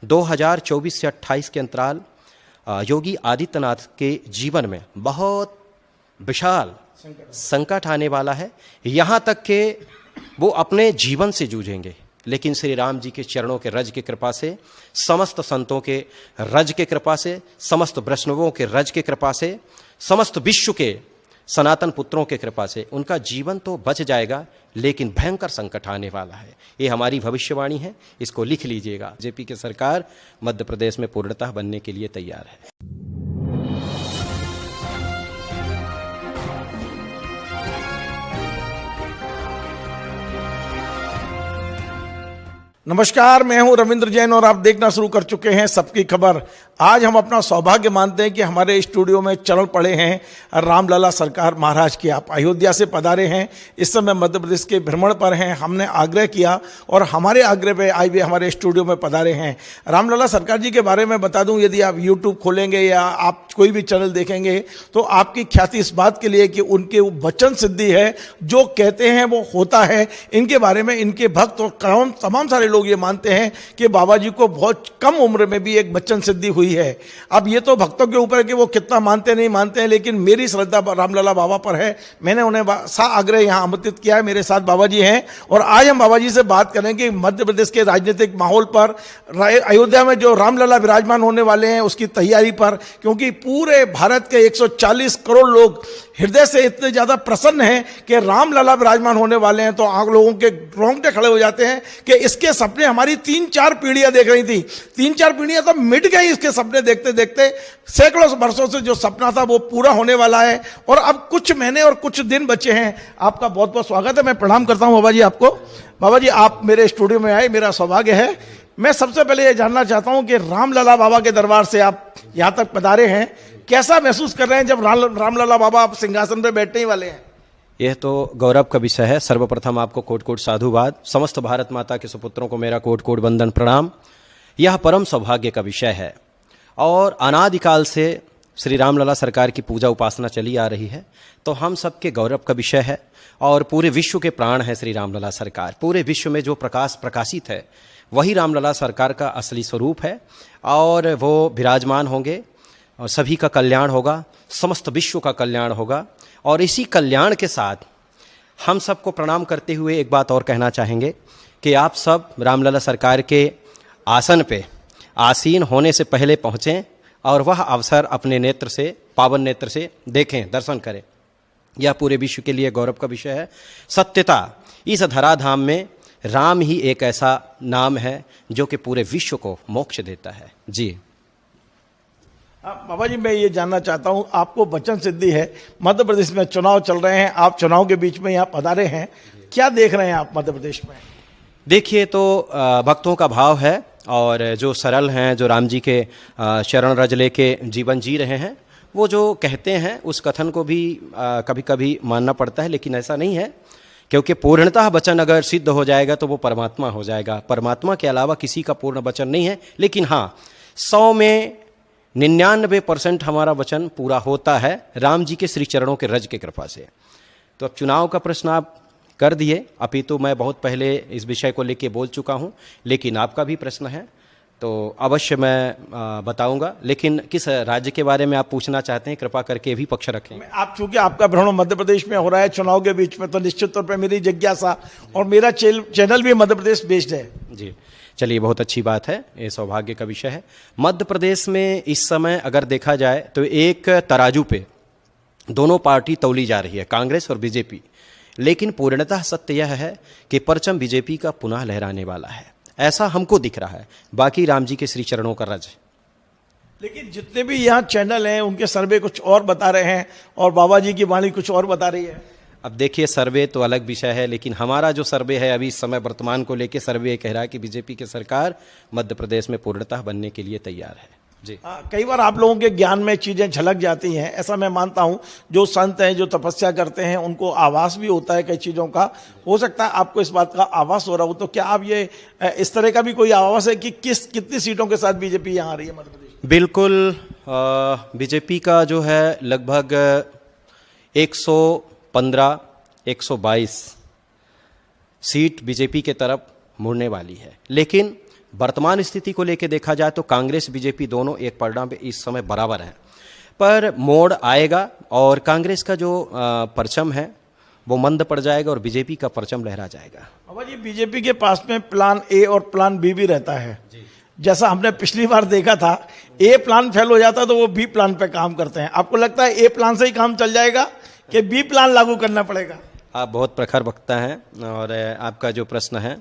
2024 से 28 के अंतराल योगी आदित्यनाथ के जीवन में बहुत विशाल संकट आने वाला है। यहाँ तक कि वो अपने जीवन से जूझेंगे, लेकिन श्री राम जी के चरणों के रज की कृपा से, समस्त संतों के रज के कृपा से, समस्त वैष्णवों के रज के कृपा से, समस्त विश्व के सनातन पुत्रों के कृपा से उनका जीवन तो बच जाएगा, लेकिन भयंकर संकट आने वाला है। ये हमारी भविष्यवाणी है, इसको लिख लीजिएगा। बीजेपी की सरकार मध्य प्रदेश में पूर्णतः बनने के लिए तैयार है। नमस्कार, मैं हूं रविंद्र जैन और आप देखना शुरू कर चुके हैं सबकी खबर। आज हम अपना सौभाग्य मानते हैं कि हमारे स्टूडियो में चरण पड़े हैं रामलला सरकार महाराज की। आप अयोध्या से पधारे हैं, इस समय मध्य प्रदेश के भ्रमण पर हैं। हमने आग्रह किया और हमारे आग्रह पे आज भी हमारे स्टूडियो में पधारे हैं। रामलला सरकार जी के बारे में बता दूं, यदि आप यूट्यूब खोलेंगे या आप कोई भी चैनल देखेंगे तो आपकी ख्याति इस बात के लिए कि उनके वचन सिद्धि है, जो कहते हैं वो होता है। इनके बारे में इनके भक्त और तमाम सारे लोग ये मानते हैं कि बाबा जी को बहुत कम उम्र में भी एक वचन सिद्धि हुई है। अब ये तो भक्तों के ऊपर है कि वो कितना मानते नहीं मानते हैं, लेकिन मेरी श्रद्धा रामलला बाबा पर है। मैंने उन्हें आग्रह यहां आमंत्रित किया है। मेरे साथ बाबा जी हैं और आज हम बाबा जी से बात करेंगे मध्य प्रदेश के राजनीतिक माहौल पर, अयोध्या में जो रामलला विराजमान होने वाले हैं उसकी तैयारी पर, क्योंकि पूरे भारत के 140 करोड़ लोग हृदय से इतने ज्यादा प्रसन्न हैं कि रामलला विराजमान होने वाले हैं, तो आप लोगों के रोंगटे खड़े हो जाते हैं कि इसके सपने हमारी 3-4 पीढ़ियां देख रही थी। 3-4 पीढ़ियां तो मिट गई इसके सपने देखते देखते। सैकड़ों वर्षों से जो सपना था वो पूरा होने वाला है और अब कुछ महीने और कुछ दिन बचे हैं। आपका बहुत बहुत स्वागत है। मैं प्रणाम करता हूं बाबा जी आपको। बाबा जी, आप मेरे स्टूडियो में आए, मेरा सौभाग्य है। मैं सबसे पहले ये जानना चाहता हूं कि रामलला बाबा के दरबार से आप यहां तक पधारे हैं, कैसा महसूस कर रहे हैं जब रामलला बाबा आप सिंहासन पर बैठने ही वाले हैं? यह तो गौरव का विषय है। सर्वप्रथम आपको कोटि कोटि साधुवाद। समस्त भारत माता के सुपुत्रों को मेरा कोटि कोटि वंदन प्रणाम। यह परम सौभाग्य का विषय है और अनादिकाल से श्री रामलला सरकार की पूजा उपासना चली आ रही है, तो हम सबके गौरव का विषय है। और पूरे विश्व के प्राण है श्री रामलला सरकार। पूरे विश्व में जो प्रकाश प्रकाशित है वही रामलला सरकार का असली स्वरूप है और वो विराजमान होंगे और सभी का कल्याण होगा, समस्त विश्व का कल्याण होगा। और इसी कल्याण के साथ हम सबको प्रणाम करते हुए एक बात और कहना चाहेंगे कि आप सब रामलला सरकार के आसन पे आसीन होने से पहले पहुँचें और वह अवसर अपने नेत्र से, पावन नेत्र से देखें, दर्शन करें। यह पूरे विश्व के लिए गौरव का विषय है। सत्यता, इस धराधाम में राम ही एक ऐसा नाम है जो कि पूरे विश्व को मोक्ष देता है। जी बाबा जी, मैं ये जानना चाहता हूँ, आपको वचन सिद्धि है, मध्य प्रदेश में चुनाव चल रहे हैं, आप चुनाव के बीच में यहाँ पधारे हैं, क्या देख रहे हैं आप मध्य प्रदेश में? देखिए, तो भक्तों का भाव है और जो सरल हैं, जो राम जी के शरण रज लेके जीवन जी रहे हैं, वो जो कहते हैं उस कथन को भी कभी कभी मानना पड़ता है, लेकिन ऐसा नहीं है, क्योंकि पूर्णतः वचन अगर सिद्ध हो जाएगा तो वो परमात्मा हो जाएगा। परमात्मा के अलावा किसी का पूर्ण वचन नहीं है, लेकिन हाँ, 100 में 99% हमारा वचन पूरा होता है राम जी के श्री चरणों के रज के कृपा से। तो अब चुनाव का प्रश्न आप कर दिए, अपितु मैं बहुत पहले इस विषय को लेके बोल चुका हूं, लेकिन आपका भी प्रश्न है तो अवश्य मैं बताऊंगा। लेकिन किस राज्य के बारे में आप पूछना चाहते हैं, कृपा करके भी पक्ष रखें। आप चूंकि आपका भ्रमण मध्य प्रदेश में हो रहा है चुनाव के बीच में, तो निश्चित तौर पर मेरी जिज्ञासा, और मेरा चैनल भी मध्य प्रदेश बेस्ड है। जी, चलिए, बहुत अच्छी बात है, ये सौभाग्य का विषय है। मध्य प्रदेश में इस समय अगर देखा जाए तो एक तराजू पे दोनों पार्टी तौली जा रही है, कांग्रेस और बीजेपी। लेकिन पूर्णतः सत्य यह है कि परचम बीजेपी का पुनः लहराने वाला है, ऐसा हमको दिख रहा है। बाकी राम जी के श्री चरणों का रज। लेकिन जितने भी यहाँ चैनल हैं उनके सर्वे कुछ और बता रहे हैं और बाबा जी की वाणी कुछ और बता रही है। अब देखिए, सर्वे तो अलग विषय है, लेकिन हमारा जो सर्वे है अभी इस समय वर्तमान को लेकर, सर्वे कह रहा है कि बीजेपी की सरकार मध्य प्रदेश में पूर्णतः बनने के लिए तैयार है। जी, कई बार आप लोगों के ज्ञान में चीजें झलक जाती हैं, ऐसा मैं मानता हूं। जो संत हैं, जो तपस्या करते हैं, उनको आभास भी होता है कई चीजों का। हो सकता है आपको इस बात का आभास हो रहा हो, तो क्या आप ये इस तरह का भी कोई आभास है कि कितनी सीटों के साथ बीजेपी यहाँ आ रही है मध्य प्रदेश? बिल्कुल, बीजेपी का जो है लगभग 115, 122 सीट बीजेपी के तरफ मुड़ने वाली है। लेकिन वर्तमान स्थिति को लेकर देखा जाए तो कांग्रेस बीजेपी दोनों एक परिणाम पे इस समय बराबर हैं, पर मोड़ आएगा और कांग्रेस का जो परचम है वो मंद पड़ जाएगा और बीजेपी का परचम लहरा जाएगा। अब जी बीजेपी के पास में प्लान ए और प्लान बी भी रहता है। जैसा हमने पिछली बार देखा था, ए प्लान फेल हो जाता तो वो बी प्लान पे काम करते हैं। आपको लगता है ए प्लान से ही काम चल जाएगा कि बी प्लान लागू करना पड़ेगा? आप बहुत प्रखर वक्ता हैं और आपका जो प्रश्न है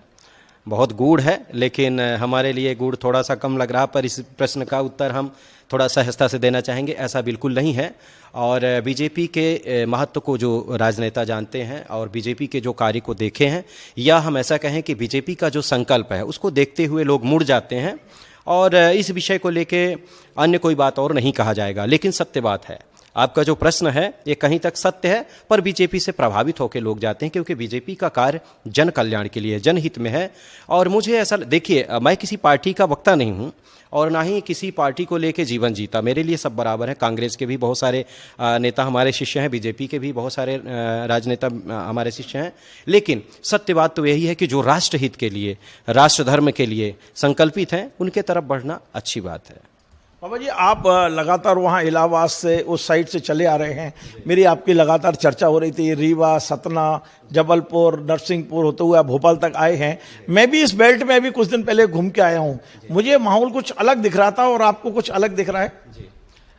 बहुत गूढ़ है, लेकिन हमारे लिए गूढ़ थोड़ा सा कम लग रहा, पर इस प्रश्न का उत्तर हम थोड़ा सहजता से देना चाहेंगे। ऐसा बिल्कुल नहीं है और बीजेपी के महत्व को जो राजनेता जानते हैं और बीजेपी के जो कार्य को देखे हैं, या हम ऐसा कहें कि बीजेपी का जो संकल्प है उसको देखते हुए लोग मुड़ जाते हैं और इस विषय को लेके अन्य कोई बात और नहीं कहा जाएगा। लेकिन सत्य बात है, आपका जो प्रश्न है ये कहीं तक सत्य है, पर बीजेपी से प्रभावित होकर लोग जाते हैं क्योंकि बीजेपी का कार्य जन कल्याण के लिए, जनहित में है। और मुझे ऐसा, देखिए मैं किसी पार्टी का वक्ता नहीं हूँ और ना ही किसी पार्टी को लेके जीवन जीता, मेरे लिए सब बराबर है। कांग्रेस के भी बहुत सारे नेता हमारे शिष्य हैं, बीजेपी के भी बहुत सारे राजनेता हमारे शिष्य हैं, लेकिन सत्य बात तो यही है कि जो राष्ट्रहित के लिए, राष्ट्र धर्म के लिए संकल्पित हैं उनके तरफ बढ़ना अच्छी बात है। बाबा जी, आप लगातार वहाँ इलाहाबाद से उस साइड से चले आ रहे हैं, मेरी आपकी लगातार चर्चा हो रही थी, रीवा, सतना, जबलपुर, नरसिंहपुर होते हुए आप भोपाल तक आए हैं। मैं भी इस बेल्ट में अभी कुछ दिन पहले घूम के आया हूँ, मुझे माहौल कुछ अलग दिख रहा था और आपको कुछ अलग दिख रहा है।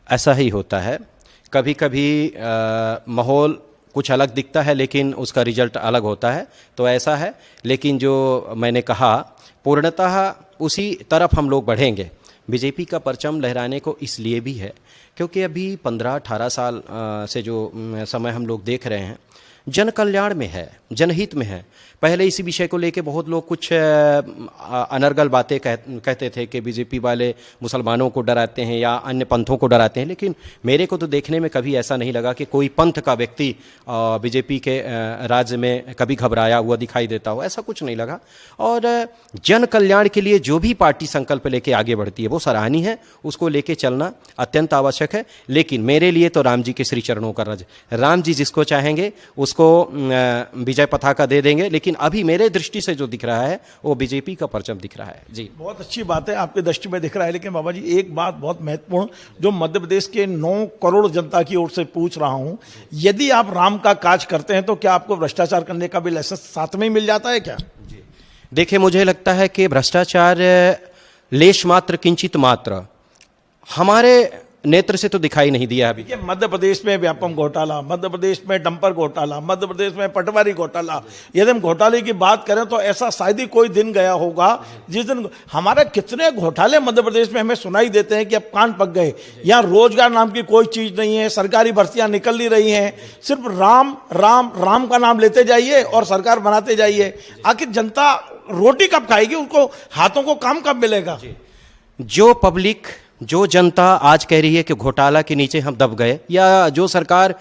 ऐसा ही होता है, कभी कभी माहौल कुछ अलग दिखता है लेकिन उसका रिजल्ट अलग होता है, तो ऐसा है। लेकिन जो मैंने कहा पूर्णतः उसी तरफ हम लोग बढ़ेंगे। बीजेपी का परचम लहराने को इसलिए भी है क्योंकि अभी 15-18 साल से जो समय हम लोग देख रहे हैं जन कल्याण में है, जनहित में है। पहले इसी विषय को लेके बहुत लोग कुछ अनर्गल बातें कहते थे कि बीजेपी वाले मुसलमानों को डराते हैं या अन्य पंथों को डराते हैं, लेकिन मेरे को तो देखने में कभी ऐसा नहीं लगा कि कोई पंथ का व्यक्ति बीजेपी के राज्य में कभी घबराया हुआ दिखाई देता हो, ऐसा कुछ नहीं लगा। और जन कल्याण के लिए जो भी पार्टी संकल्प लेके आगे बढ़ती है वो सराहनीय है, उसको लेके चलना अत्यंत आवश्यक है। लेकिन मेरे लिए तो राम जी के श्री चरणों का रज, राम जी जिसको चाहेंगे उसको विजय पताका दे देंगे, लेकिन अभी मेरे दृष्टि से जो दिख रहा है वो बीजेपी का परचम दिख रहा है। जी, बहुत अच्छी बात है, आपकी दृष्टि में दिख रहा है। लेकिन बाबा जी एक बात बहुत महत्वपूर्ण जो मध्य प्रदेश के 9 करोड़ जनता की ओर से पूछ रहा हूं, यदि आप राम का काज करते हैं तो क्या आपको भ्रष्टाचार करने का भी लाइसेंस साथ में ही मिल जाता है क्या? जी, देखिए मुझे लगता है कि भ्रष्टाचार लेश मात्र किंचित मात्र हमारे नेत्र से तो दिखाई नहीं दिया अभी। मध्य प्रदेश में व्यापम घोटाला, मध्य प्रदेश में डंपर घोटाला, मध्य प्रदेश में पटवारी घोटाला, यदि हम घोटाले की बात करें तो ऐसा शायद ही कोई दिन गया होगा जिस दिन हमारे कितने घोटाले मध्य प्रदेश में हमें सुनाई देते हैं कि अब कान पक गए। यहाँ रोजगार नाम की कोई चीज नहीं है, सरकारी भर्तियां निकल नहीं रही हैं, सिर्फ राम राम राम का नाम लेते जाइए और सरकार बनाते जाइए। आखिर जनता रोटी कब खाएगी, उसको हाथों को काम कब मिलेगा? जो पब्लिक, जो जनता आज कह रही है कि घोटाला के नीचे हम दब गए, या जो सरकार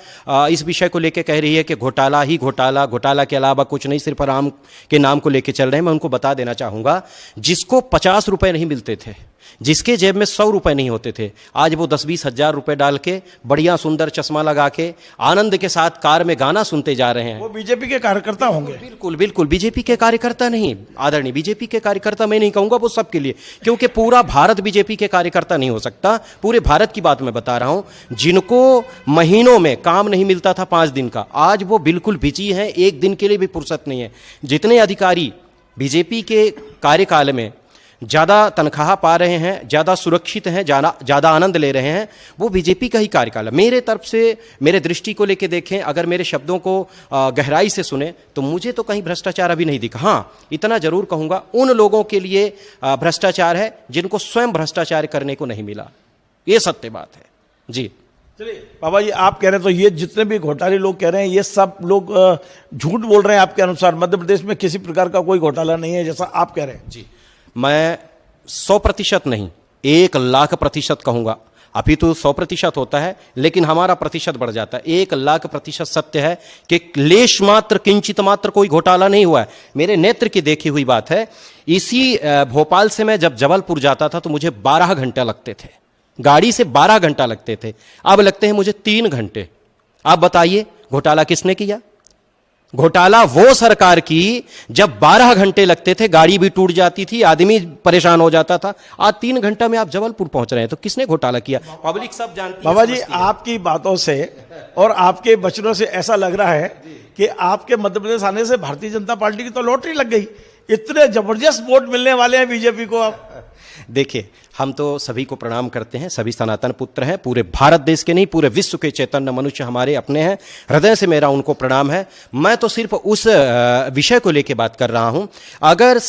इस विषय को लेकर कह रही है कि घोटाला ही घोटाला, घोटाला के अलावा कुछ नहीं, सिर्फ राम के नाम को लेकर चल रहे हैं, मैं उनको बता देना चाहूँगा, जिसको 50 रुपए नहीं मिलते थे, जिसके जेब में 100 रुपए नहीं होते थे, आज वो 10-20 हजार रुपए डाल के बढ़िया सुंदर चश्मा लगा के आनंद के साथ कार में गाना सुनते जा रहे हैं। वो बीजेपी के कार्यकर्ता होंगे? बिल्कुल बिल्कुल, बीजेपी के कार्यकर्ता नहीं, आदरणीय, बीजेपी के कार्यकर्ता मैं नहीं कहूंगा, वो सबके लिए, क्योंकि पूरा भारत बीजेपी के कार्यकर्ता नहीं हो सकता। पूरे भारत की बात मैं बता रहा हूं, जिनको महीनों में काम नहीं मिलता था 5 दिन का, आज वो बिल्कुल बिजी हैं, एक दिन के लिए भी फुर्सत नहीं है। जितने अधिकारी बीजेपी के कार्यकाल में ज़्यादा तनख्वाह पा रहे हैं, ज़्यादा सुरक्षित हैं, ज़्यादा आनंद ले रहे हैं, वो बीजेपी का ही कार्यकाल है। मेरे तरफ से, मेरे दृष्टि को लेके देखें, अगर मेरे शब्दों को गहराई से सुने तो मुझे तो कहीं भ्रष्टाचार अभी नहीं दिखा। हाँ, इतना जरूर कहूँगा, उन लोगों के लिए भ्रष्टाचार है जिनको स्वयं भ्रष्टाचार करने को नहीं मिला, ये सत्य बात है। जी चलिए बाबा जी, आप कह रहे हैं तो ये जितने भी घोटाले लोग कह रहे हैं ये सब लोग झूठ बोल रहे हैं आपके अनुसार? मध्य प्रदेश में किसी प्रकार का कोई घोटाला नहीं है जैसा आप कह रहे हैं? जी, मैं 100% नहीं, 1,00,000% कहूंगा। अभी तो 100% होता है, लेकिन हमारा प्रतिशत बढ़ जाता है। 1,00,000% सत्य है कि लेश मात्र किंचित मात्र कोई घोटाला नहीं हुआ है, मेरे नेत्र की देखी हुई बात है। इसी भोपाल से मैं जब जबलपुर जाता था तो मुझे 12 घंटे लगते थे, गाड़ी से 12 घंटा लगते थे, अब लगते हैं मुझे 3 घंटे। आप बताइए घोटाला किसने किया? घोटाला वो सरकार की जब 12 घंटे लगते थे, गाड़ी भी टूट जाती थी, आदमी परेशान हो जाता था। आज 3 घंटा में आप जबलपुर पहुंच रहे हैं, तो किसने घोटाला किया? पब्लिक सब जानती है। बाबा जी, आपकी बातों से और आपके वचनों से ऐसा लग रहा है कि आपके मध्य प्रदेश आने से भारतीय जनता पार्टी की तो लॉटरी लग गई। इतने जबरदस्त वोट मिलने वाले हैं बीजेपी को। आप देखिए, हम तो सभी को प्रणाम करते हैं, सभी सनातन पुत्र हैं, पूरे भारत देश के नहीं, पूरे विश्व के चैतन्य मनुष्य हमारे अपने हैं। हृदय से मेरा उनको प्रणाम है। मैं तो सिर्फ उस विषय को लेकर बात कर रहा हूं। अगर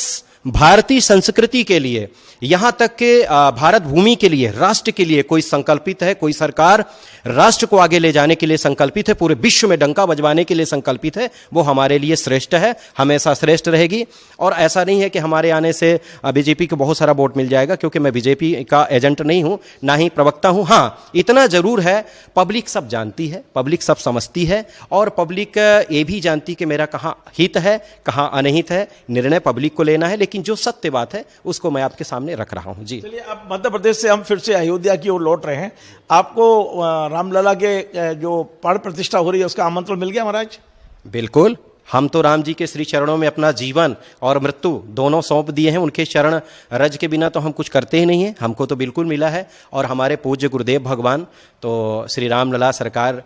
भारतीय संस्कृति के लिए, यहां तक के भारत भूमि के लिए, राष्ट्र के लिए कोई संकल्पित है, कोई सरकार राष्ट्र को आगे ले जाने के लिए संकल्पित है, पूरे विश्व में डंका बजवाने के लिए संकल्पित है, वो हमारे लिए श्रेष्ठ है, हमेशा श्रेष्ठ रहेगी। और ऐसा नहीं है कि हमारे आने से बीजेपी को बहुत सारा वोट मिल जाएगा, क्योंकि मैं बीजेपी का एजेंट नहीं हूं, ना ही प्रवक्ता हूं। हां, इतना जरूर है, पब्लिक सब जानती है, पब्लिक सब समझती है, और पब्लिक ये भी जानती कि मेरा कहां हित है, कहां अनहित है। निर्णय पब्लिक को लेना है, लेकिन जो सत्य बात है उसको मैं आपके सामने रख रहा हूं। जी चलिए, अब मध्य प्रदेश से हम फिर से अयोध्या की ओर लौट रहे हैं। आपको रामलला के जो प्राण प्रतिष्ठा हो रही है उसका आमंत्रण मिल गया महाराज? बिल्कुल, हम तो राम जी के श्री चरणों में अपना जीवन और मृत्यु दोनों सौंप दिए हैं। उनके चरण रज के बिना तो हम कुछ करते ही नहीं हैं। हमको तो बिल्कुल मिला है। और हमारे पूज्य गुरुदेव भगवान तो श्री रामलला सरकार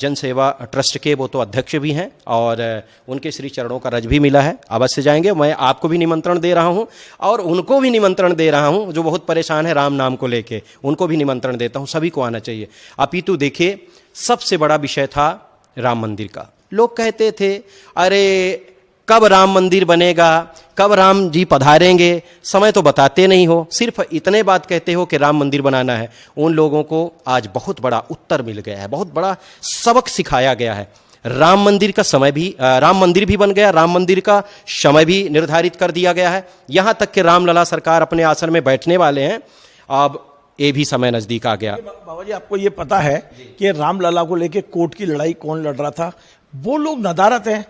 जन सेवा ट्रस्ट के वो तो अध्यक्ष भी हैं, और उनके श्री चरणों का रज भी मिला है। अवश्य जाएंगे। मैं आपको भी निमंत्रण दे रहा हूं, और उनको भी निमंत्रण दे रहा हूं जो बहुत परेशान है राम नाम को लेके। उनको भी निमंत्रण देता हूं, सभी को आना चाहिए। अपितु देखिए, सबसे बड़ा विषय था राम मंदिर का। लोग कहते थे, अरे कब राम मंदिर बनेगा, कब राम जी पधारेंगे, समय तो बताते नहीं हो, सिर्फ इतने बात कहते हो कि राम मंदिर बनाना है। उन लोगों को आज बहुत बड़ा उत्तर मिल गया है, बहुत बड़ा सबक सिखाया गया है। राम मंदिर का समय भी, राम मंदिर भी बन गया, राम मंदिर का समय भी निर्धारित कर दिया गया है। यहां तक कि रामलला सरकार अपने आसन में बैठने वाले हैं। अब ये भी समय नजदीक आ गया। बाबा जी, आपको ये पता है कि रामलला को लेके कोर्ट की लड़ाई कौन लड़ रहा था? वो लोग नदारत हैं,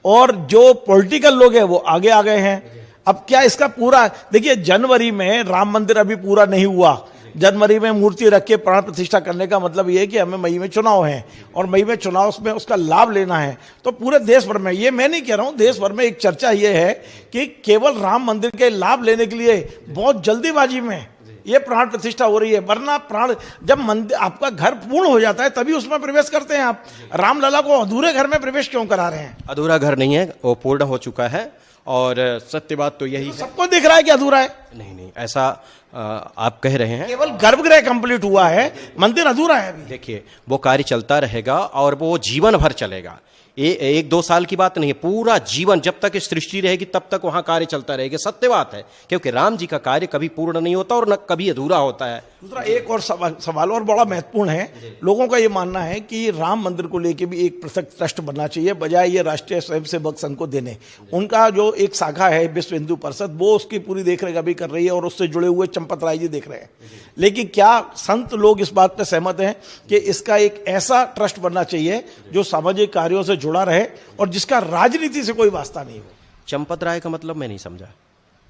और जो पॉलिटिकल लोग हैं वो आगे आ गए हैं। अब क्या इसका पूरा देखिए, जनवरी में राम मंदिर अभी पूरा नहीं हुआ। जनवरी में मूर्ति रख के प्राण प्रतिष्ठा करने का मतलब ये है कि हमें मई में चुनाव है, और मई में चुनाव में उसका लाभ लेना है। तो पूरे देश भर में, ये मैं नहीं कह रहा हूं, देश भर में एक चर्चा ये है कि केवल राम मंदिर के लाभ लेने के लिए बहुत जल्दीबाजी में ये प्राण प्रतिष्ठा हो रही है। वरना प्राण, जब मंदिर आपका घर पूर्ण हो जाता है तभी उसमें प्रवेश करते हैं। आप रामलला को अधूरे घर में प्रवेश क्यों करा रहे हैं? अधूरा घर नहीं है, वो पूर्ण हो चुका है। और सत्य बात तो यही है। सबको दिख रहा है कि अधूरा है। नहीं, ऐसा आप कह रहे हैं। केवल गर्भगृह कंप्लीट हुआ है, मंदिर अधूरा है अभी। देखिए, वो कार्य चलता रहेगा, और वो जीवन भर चलेगा। ये 1-2 साल की बात नहीं है, पूरा जीवन, जब तक सृष्टि रहेगी तब तक वहां कार्य चलता रहेगा। सत्य बात है, क्योंकि राम जी का कार्य कभी पूर्ण नहीं होता और न कभी अधूरा होता है। दूसरा एक और सवाल और बड़ा महत्वपूर्ण है। लोगों का ये मानना है कि राम मंदिर को लेके भी एक पृथक ट्रस्ट बनना चाहिए, बजाय ये राष्ट्रीय स्वयंसेवक संघ को देने। उनका जो एक शाखा है विश्व हिंदू परिषद, वो उसकी पूरी देखरेख अभी कर रही है, और उससे जुड़े हुए चंपत राय जी देख रहे हैं। लेकिन क्या संत लोग इस बात पर सहमत हैं कि इसका एक ऐसा ट्रस्ट बनना चाहिए जो सामाजिक कार्यों से जुड़ा रहे और जिसका राजनीति से कोई वास्ता नहीं हो? चंपत राय का मतलब मैं नहीं समझा।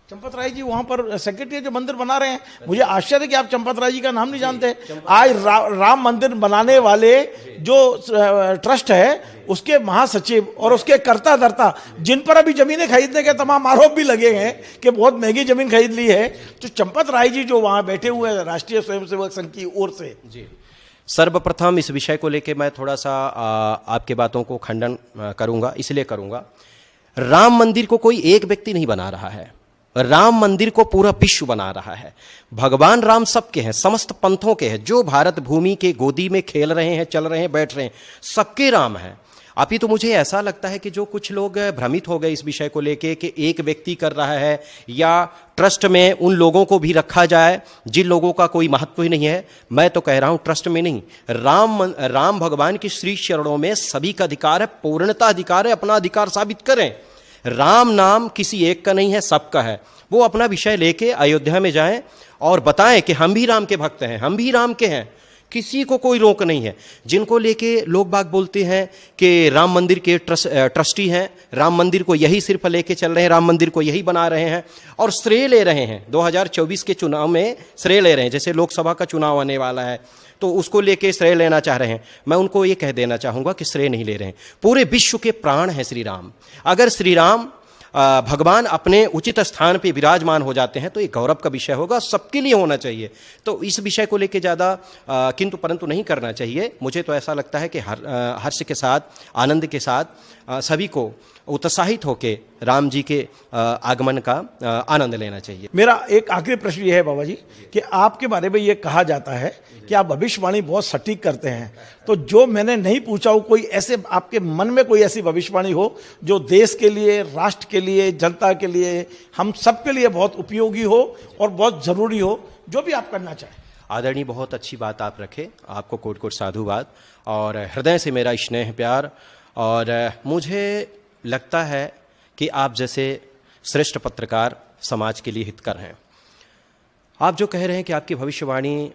चंपत राय जी वहां पर सेक्रेटरी जो मंदिर बना रहे हैं, मुझे आश्चर्य है कि आप चंपत राय जी का नाम नहीं जानते। आज राम मंदिर बनाने वाले जो ट्रस्ट है उसके महासचिव और उसके कर्ता धर्ता, जिन पर अभी जमीनें खरीदने के तमाम आरोप भी लगे हैं कि बहुत महंगी जमीन खरीद ली है, तो चंपत राय जी जो वहां बैठे हुए हैं राष्ट्रीय स्वयंसेवक संघ की ओर से। जी, सर्वप्रथम इस विषय को लेकर मैं थोड़ा सा आपके बातों को खंडन करूंगा। इसलिए करूंगा, राम मंदिर को कोई एक व्यक्ति नहीं बना रहा है, राम मंदिर को पूरा विश्व बना रहा है। भगवान राम सबके हैं, समस्त पंथों के हैं, जो भारत भूमि के गोदी में खेल रहे हैं, चल रहे हैं, बैठ रहे हैं, सबके राम हैं। अभी तो मुझे ऐसा लगता है कि जो कुछ लोग भ्रमित हो गए इस विषय को लेके कि एक व्यक्ति कर रहा है, या ट्रस्ट में उन लोगों को भी रखा जाए जिन लोगों का कोई महत्व ही नहीं है। मैं तो कह रहा हूं, ट्रस्ट में नहीं, राम भगवान के श्री चरणों में सभी का अधिकार है, पूर्णता अधिकार है। अपना अधिकार साबित करें। राम नाम किसी एक का नहीं है, सबका है। वो अपना विषय लेके अयोध्या में जाएं और बताएं कि हम भी राम के भक्त हैं, हम भी राम के हैं। किसी को कोई रोक नहीं है। जिनको लेके लोग बाग बोलते हैं कि राम मंदिर के ट्रस्टी हैं, राम मंदिर को यही सिर्फ लेके चल रहे हैं, राम मंदिर को यही बना रहे हैं और श्रेय ले रहे हैं, 2024 के चुनाव में श्रेय ले रहे हैं। जैसे लोकसभा का चुनाव आने वाला है तो उसको लेके श्रेय लेना चाह रहे हैं। मैं उनको ये कह देना चाहूँगा कि श्रेय नहीं ले रहे हैं, पूरे विश्व के प्राण हैं श्री राम। अगर श्री राम भगवान अपने उचित स्थान पे विराजमान हो जाते हैं तो ये गौरव का विषय होगा, सबके लिए होना चाहिए। तो इस विषय को लेके ज़्यादा किंतु परंतु नहीं करना चाहिए। मुझे तो ऐसा लगता है कि हर्ष के साथ, आनंद के साथ सभी को उत्साहित होकर राम जी के आगमन का आनंद लेना चाहिए। मेरा एक आखिरी प्रश्न ये है बाबा जी कि आपके बारे में ये कहा जाता है कि आप भविष्यवाणी बहुत सटीक करते हैं, तो जो मैंने नहीं पूछा हो, कोई ऐसे आपके मन में कोई ऐसी भविष्यवाणी हो जो देश के लिए, राष्ट्र के लिए, जनता के लिए, हम सब के लिए बहुत उपयोगी हो और बहुत जरूरी हो, जो भी आप करना चाहें। आदरणीय, बहुत अच्छी बात आप रखे, आपको कोट कोट साधुवाद और हृदय से मेरा स्नेह प्यार। और मुझे लगता है कि आप जैसे श्रेष्ठ पत्रकार समाज के लिए हितकर हैं। आप जो कह रहे हैं कि आपकी भविष्यवाणी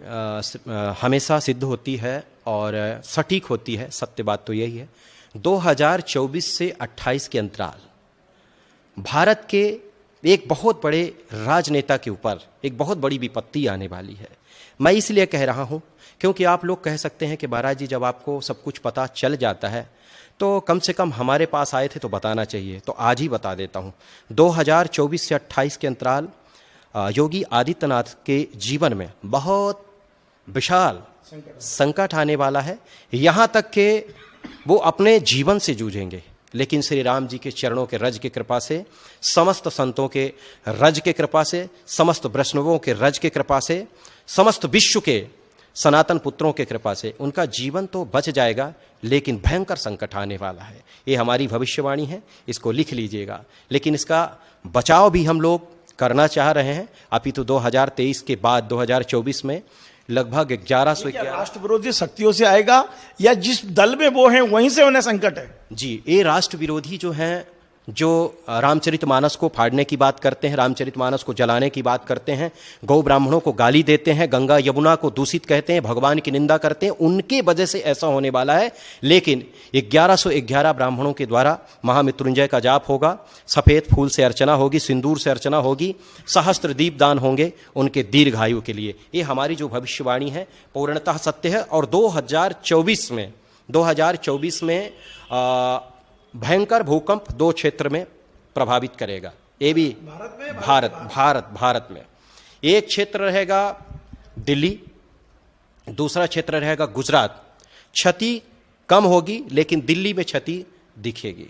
हमेशा सिद्ध होती है और सटीक होती है, सत्य बात तो यही है। 2024 से 28 के अंतराल भारत के एक बहुत बड़े राजनेता के ऊपर एक बहुत बड़ी विपत्ति आने वाली है। मैं इसलिए कह रहा हूं क्योंकि आप लोग कह सकते हैं कि महाराज जी, जब आपको सब कुछ पता चल जाता है तो कम से कम हमारे पास आए थे तो बताना चाहिए। तो आज ही बता देता हूं, 2024 से 28 के अंतराल योगी आदित्यनाथ के जीवन में बहुत विशाल संकट आने वाला है। यहाँ तक कि वो अपने जीवन से जूझेंगे, लेकिन श्री राम जी के चरणों के रज की कृपा से, समस्त संतों के रज के कृपा से, समस्त वैष्णवों के रज के कृपा से, समस्त विश्व के सनातन पुत्रों के कृपा से उनका जीवन तो बच जाएगा, लेकिन भयंकर संकट आने वाला है। ये हमारी भविष्यवाणी है, इसको लिख लीजिएगा। लेकिन इसका बचाव भी हम लोग करना चाह रहे हैं। अपितु 2023 के बाद 2024 में लगभग 1111 राष्ट्र विरोधी शक्तियों से आएगा या जिस दल में वो हैं वहीं से उन्हें संकट है? जी, ये राष्ट्र विरोधी जो हैं, जो रामचरितमानस को फाड़ने की बात करते हैं, रामचरितमानस को जलाने की बात करते हैं, गौ ब्राह्मणों को गाली देते हैं, गंगा यमुना को दूषित कहते हैं, भगवान की निंदा करते हैं, उनके वजह से ऐसा होने वाला है। लेकिन 1111 ब्राह्मणों के द्वारा महामृत्युंजय का जाप होगा, सफ़ेद फूल से अर्चना होगी, सिंदूर से अर्चना होगी, सहस्त्र दीप दान होंगे उनके दीर्घायु के लिए। ये हमारी जो भविष्यवाणी है पूर्णतः सत्य है। और 2024 में भयंकर भूकंप 2 क्षेत्र में प्रभावित करेगा। ये भी भारत में एक क्षेत्र रहेगा दिल्ली, दूसरा क्षेत्र रहेगा गुजरात। क्षति कम होगी लेकिन दिल्ली में क्षति दिखेगी,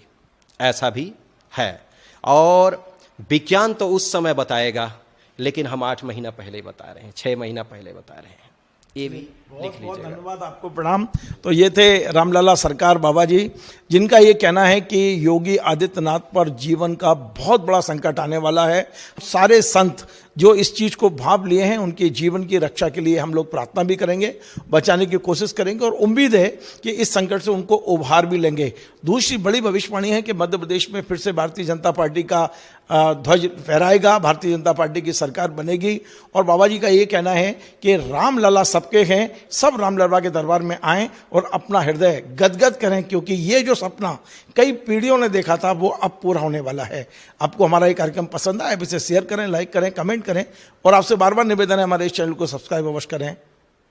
ऐसा भी है। और विज्ञान तो उस समय बताएगा, लेकिन हम 8 महीना पहले बता रहे हैं, 6 महीना पहले बता रहे हैं। ये भी लिख लीजिएगा। धन्यवाद, आपको प्रणाम। तो ये थे रामलला सरकार बाबा जी, जिनका ये कहना है कि योगी आदित्यनाथ पर जीवन का बहुत बड़ा संकट आने वाला है। सारे संत जो इस चीज़ को भांप लिए हैं, उनके जीवन की रक्षा के लिए हम लोग प्रार्थना भी करेंगे, बचाने की कोशिश करेंगे और उम्मीद है कि इस संकट से उनको उभार भी लेंगे। दूसरी बड़ी भविष्यवाणी है कि मध्य प्रदेश में फिर से भारतीय जनता पार्टी का ध्वज फहराएगा, भारतीय जनता पार्टी की सरकार बनेगी। और बाबा जी का ये कहना है कि रामलला सबके हैं, सब रामलला के दरबार में आएँ और अपना हृदय गदगद करें, क्योंकि ये जो सपना कई पीढ़ियों ने देखा था वो अब पूरा होने वाला है। आपको हमारा ये कार्यक्रम पसंद आए, इसे शेयर करें, लाइक करें, कमेंट करें और आपसे बार बार निवेदन है हमारे इस चैनल को सब्सक्राइब अवश्य करें।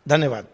धन्यवाद।